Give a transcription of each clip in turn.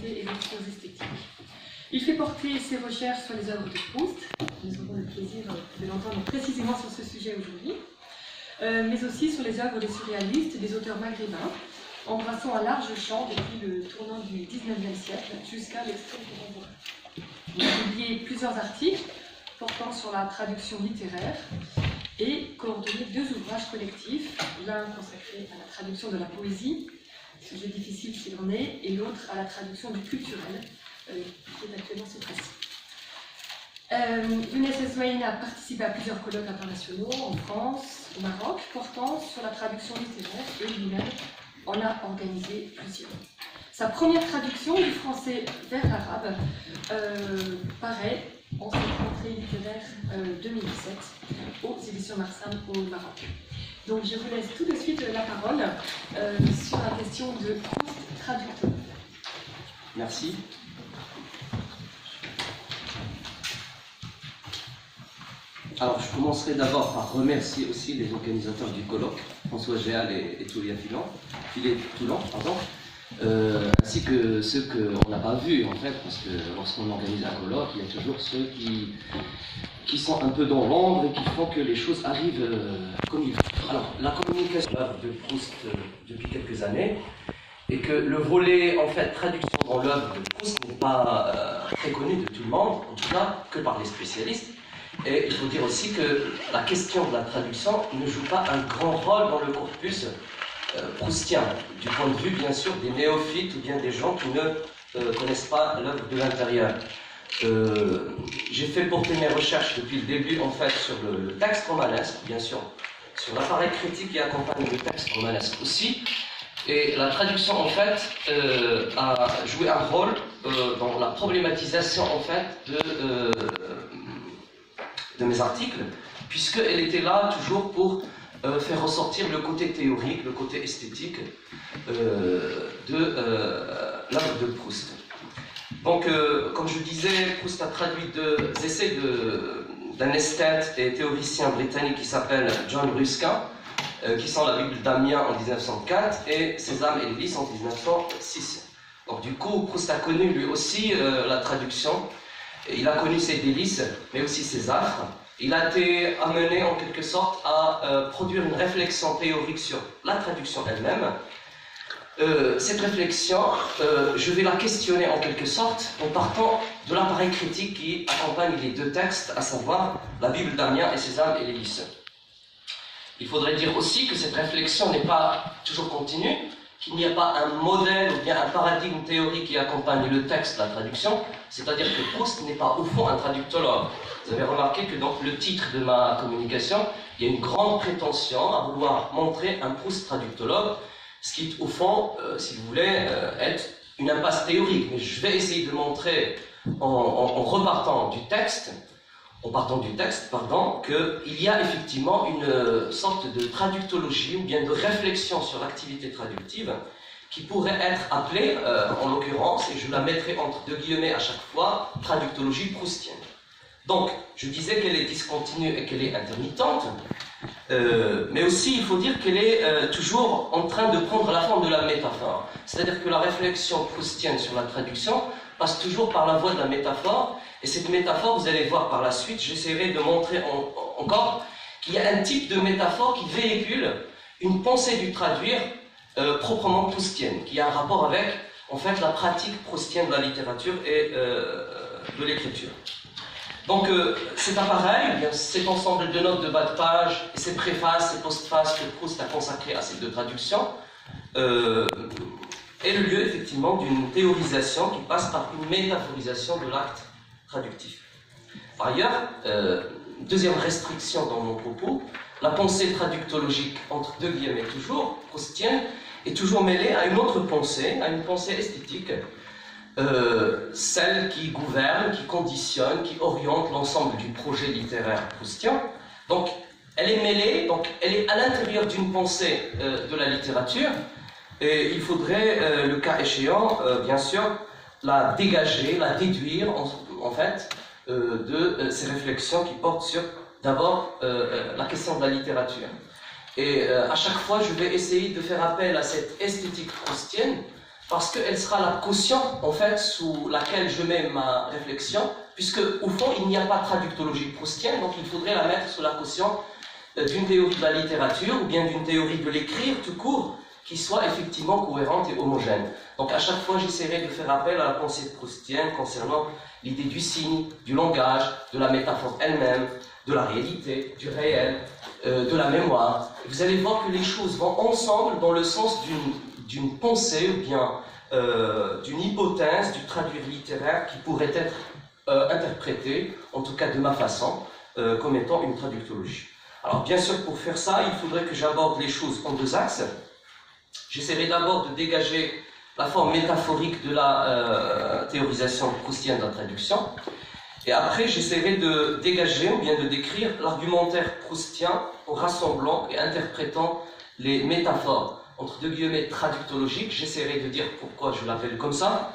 et l'option esthétique. Il fait porter ses recherches sur les œuvres de Proust. Nous aurons le plaisir de l'entendre précisément sur ce sujet aujourd'hui, mais aussi sur les œuvres des surréalistes et des auteurs maghrébins, embrassant un large champ depuis le tournant du XIXe siècle jusqu'à l'extrême contemporain. Il a publié plusieurs articles portant sur la traduction littéraire et coordonné 2 ouvrages collectifs, l'un consacré à la traduction de la poésie, sujet difficile s'il en est, et l'autre à la traduction du culturel, qui est actuellement sous presse. Younes Esmaïn a participé à plusieurs colloques internationaux en France, au Maroc, portant sur la traduction littéraire, et lui-même en a organisé plusieurs. Sa première traduction du français vers l'arabe paraît en cette rentrée littéraire 2017 aux éditions Marsam au Maroc. Donc je vous laisse tout de suite la parole sur la question de Proust traducteur. Merci. Alors je commencerai d'abord par remercier aussi les organisateurs du colloque, François Géal et Toulon, ainsi que ceux qu'on n'a pas vus en fait, parce que lorsqu'on organise un colloque, il y a toujours ceux qui sont un peu dans l'ombre et qui font que les choses arrivent comme il faut. Alors, la communication de Proust depuis quelques années, et que le volet en fait traduction dans l'œuvre de Proust n'est pas très connu de tout le monde, en tout cas que par les spécialistes. Et il faut dire aussi que la question de la traduction ne joue pas un grand rôle dans le corpus proustien, du point de vue bien sûr des néophytes ou bien des gens qui ne connaissent pas l'œuvre de l'intérieur. J'ai fait porter mes recherches depuis le début en fait sur le texte romanesque, bien sûr, sur l'appareil critique qui accompagne le texte romanesque aussi, et la traduction en fait a joué un rôle dans la problématisation en fait de mes articles, puisqu'elle était là toujours pour faire ressortir le côté théorique, le côté esthétique de l'œuvre de Proust. Donc, comme je disais, Proust a traduit 2 essais d'un esthète et théoricien britannique qui s'appelle John Ruskin, qui sont la Bible d'Amiens en 1904 et Sésame et l'Ulysse en 1906. Donc, du coup, Proust a connu lui aussi la traduction. Il a connu ses délices, mais aussi ses affres. Il a été amené en quelque sorte à produire une réflexion théorique sur la traduction elle-même. Cette réflexion, je vais la questionner en quelque sorte en partant de l'appareil critique qui accompagne les 2 textes, à savoir la Bible d'Amiens et Sésame et l'Ulysse. Il faudrait dire aussi que cette réflexion n'est pas toujours continue, qu'il n'y a pas un modèle ou bien un paradigme théorique qui accompagne le texte, la traduction, c'est-à-dire que Proust n'est pas au fond un traductologue. Vous avez remarqué que dans le titre de ma communication, il y a une grande prétention à vouloir montrer un Proust traductologue, ce qui au fond, si vous voulez, être une impasse théorique. Mais je vais essayer de montrer en repartant du texte, qu'il y a effectivement une sorte de traductologie ou bien de réflexion sur l'activité traductive qui pourrait être appelée, en l'occurrence, et je la mettrai entre 2 guillemets à chaque fois, traductologie proustienne. Donc, je disais qu'elle est discontinue et qu'elle est intermittente, mais aussi il faut dire qu'elle est toujours en train de prendre la forme de la métaphore. C'est-à-dire que la réflexion proustienne sur la traduction passe toujours par la voie de la métaphore, et cette métaphore, vous allez voir par la suite, j'essaierai de montrer encore qu'il y a un type de métaphore qui véhicule une pensée du traduire proprement proustienne, qui a un rapport avec, en fait, la pratique proustienne de la littérature et de l'écriture. Donc, cet appareil, cet ensemble de notes de bas de page, et ces préfaces, ces postfaces que Proust a consacrées à ces 2 traductions, est le lieu, effectivement, d'une théorisation qui passe par une métaphorisation de l'acte traductif. Par ailleurs, deuxième restriction dans mon propos, la pensée traductologique, entre 2 guillemets toujours, proustienne, est toujours mêlée à une autre pensée, à une pensée esthétique, celle qui gouverne, qui conditionne, qui oriente l'ensemble du projet littéraire proustien. Donc, elle est mêlée, donc elle est à l'intérieur d'une pensée de la littérature, et il faudrait, le cas échéant, bien sûr, la dégager, la déduire, en fait, de ces réflexions qui portent sur, d'abord, la question de la littérature. Et à chaque fois, je vais essayer de faire appel à cette esthétique proustienne parce qu'elle sera la caution, en fait, sous laquelle je mets ma réflexion, puisque, au fond, il n'y a pas de traductologie proustienne, donc il faudrait la mettre sous la caution d'une théorie de la littérature, ou bien d'une théorie de l'écrire, tout court, qui soit effectivement cohérente et homogène. Donc à chaque fois, j'essaierai de faire appel à la pensée proustienne concernant l'idée du signe, du langage, de la métaphore elle-même, de la réalité, du réel, de la mémoire. Et vous allez voir que les choses vont ensemble dans le sens d'une pensée ou bien d'une hypothèse du traduire littéraire qui pourrait être interprétée, en tout cas de ma façon, comme étant une traductologie. Alors bien sûr, pour faire ça, il faudrait que j'aborde les choses en deux axes. J'essaierai d'abord de dégager la forme métaphorique de la théorisation proustienne de la traduction. Et après, j'essaierai de dégager ou bien de décrire l'argumentaire proustien en rassemblant et interprétant les métaphores, entre deux guillemets, traductologiques. J'essaierai de dire pourquoi je l'appelle comme ça,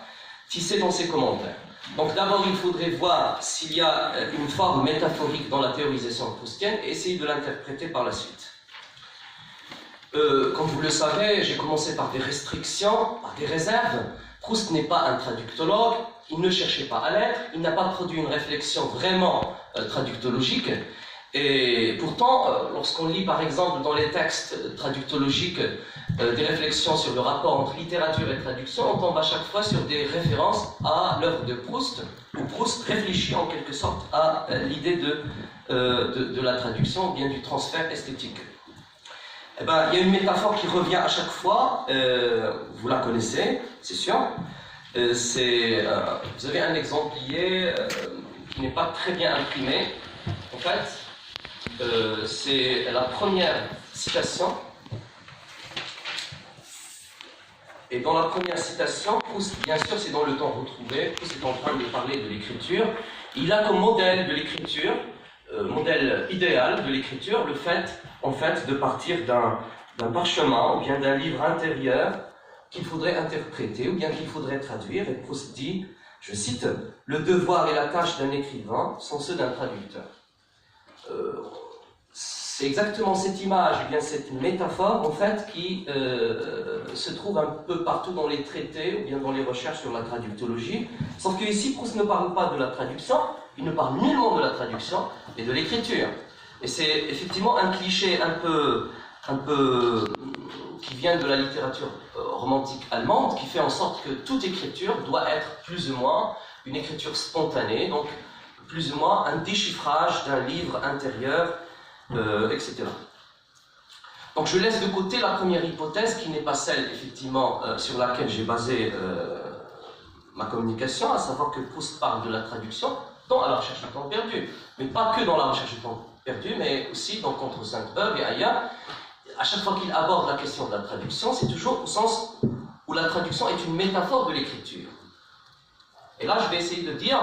tissé dans ces commentaires. Donc d'abord, il faudrait voir s'il y a une forme métaphorique dans la théorisation proustienne et essayer de l'interpréter par la suite. Comme vous le savez, j'ai commencé par des restrictions, par des réserves. Proust n'est pas un traductologue, il ne cherchait pas à l'être, il n'a pas produit une réflexion vraiment traductologique. Et pourtant, lorsqu'on lit par exemple dans les textes traductologiques des réflexions sur le rapport entre littérature et traduction, on tombe à chaque fois sur des références à l'œuvre de Proust, où Proust réfléchit en quelque sorte à l'idée de la traduction, ou bien du transfert esthétique. Eh ben, il y a une métaphore qui revient à chaque fois, vous la connaissez, c'est sûr. Vous avez un exemplier qui n'est pas très bien imprimé. En fait, c'est la première citation. Et dans la première citation, Proust, bien sûr, c'est dans le temps retrouvé, Proust est en train de parler de l'écriture. Il a comme modèle de l'écriture, modèle idéal de l'écriture, le fait, en fait, de partir d'un parchemin ou bien d'un livre intérieur qu'il faudrait interpréter ou bien qu'il faudrait traduire. Et Proust dit, je cite, « Le devoir et la tâche d'un écrivain sont ceux d'un traducteur ». C'est exactement cette image, ou bien cette métaphore, en fait, qui se trouve un peu partout dans les traités ou bien dans les recherches sur la traductologie. Sauf que ici, Proust ne parle pas de la traduction, il ne parle nullement de la traduction, mais de l'écriture. Et c'est effectivement un cliché un peu qui vient de la littérature romantique allemande, qui fait en sorte que toute écriture doit être plus ou moins une écriture spontanée, donc plus ou moins un déchiffrage d'un livre intérieur, etc. Donc je laisse de côté la première hypothèse, qui n'est pas celle, effectivement, sur laquelle j'ai basé ma communication, à savoir que Proust parle de la traduction dans La recherche du temps perdu, mais pas que dans La recherche du temps perdu, mais aussi dans Contre Sainte-Beuve et ailleurs. À chaque fois qu'il aborde la question de la traduction, c'est toujours au sens où la traduction est une métaphore de l'écriture. Et là, je vais essayer de dire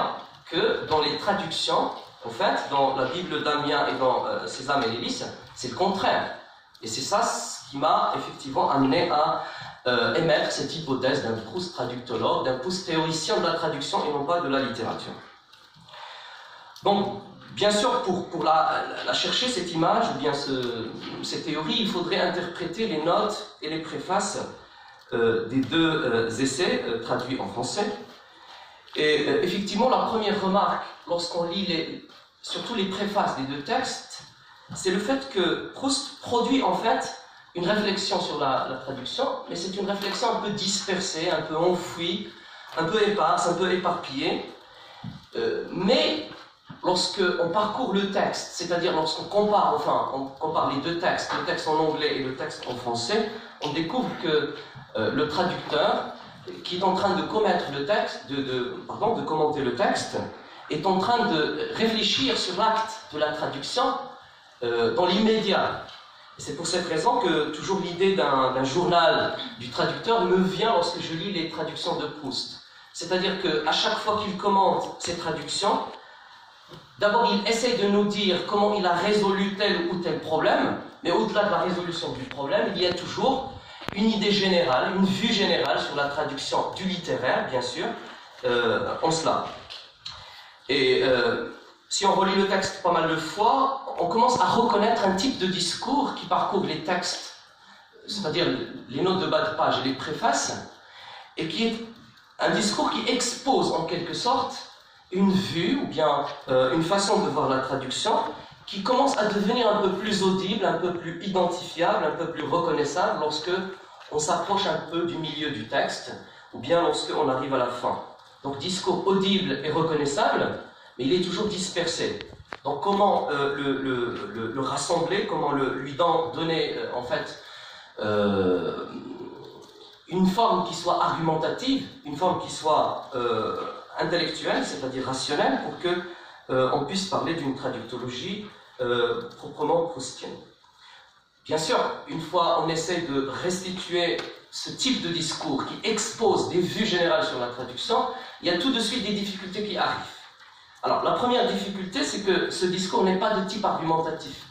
que dans les traductions, en fait, dans la Bible d'Amiens et dans Sésame et l'Hélice, c'est le contraire. Et c'est ça ce qui m'a effectivement amené à émettre cette hypothèse d'un Proust traductologue, d'un Proust théoricien de la traduction et non pas de la littérature. Donc, bien sûr, pour la chercher, cette image, ou bien cette théorie, il faudrait interpréter les notes et les préfaces des deux essais traduits en français. Et effectivement, la première remarque, lorsqu'on lit surtout les préfaces des deux textes, c'est le fait que Proust produit en fait une réflexion sur la traduction, mais c'est une réflexion un peu dispersée, un peu enfouie, un peu éparse, un peu éparpillée. Mais lorsqu'on parcourt le texte, c'est-à-dire lorsqu'on compare les deux textes, le texte en anglais et le texte en français, on découvre que le traducteur, qui est en train de commettre le texte, de commenter le texte, est en train de réfléchir sur l'acte de la traduction dans l'immédiat. C'est pour cette raison que toujours l'idée d'un journal du traducteur me vient lorsque je lis les traductions de Proust. C'est-à-dire qu'à chaque fois qu'il commente ces traductions, d'abord il essaye de nous dire comment il a résolu tel ou tel problème, mais au-delà de la résolution du problème, il y a toujours une idée générale, une vue générale sur la traduction du littéraire, bien sûr, en cela. Et si on relit le texte pas mal de fois, on commence à reconnaître un type de discours qui parcourt les textes, c'est-à-dire les notes de bas de page et les préfaces, et qui est un discours qui expose en quelque sorte une vue ou bien une façon de voir la traduction qui commence à devenir un peu plus audible, un peu plus identifiable, un peu plus reconnaissable lorsque on s'approche un peu du milieu du texte ou bien lorsque on arrive à la fin. Donc discours audible et reconnaissable, mais il est toujours dispersé. Donc comment le rassembler, comment lui donner en fait une forme qui soit argumentative, une forme qui soit intellectuelle, c'est-à-dire rationnelle, pour que on puisse parler d'une traductologie proprement proustienne. Bien sûr, une fois on essaie de restituer ce type de discours qui expose des vues générales sur la traduction, il y a tout de suite des difficultés qui arrivent. Alors, la première difficulté, c'est que ce discours n'est pas de type argumentatif.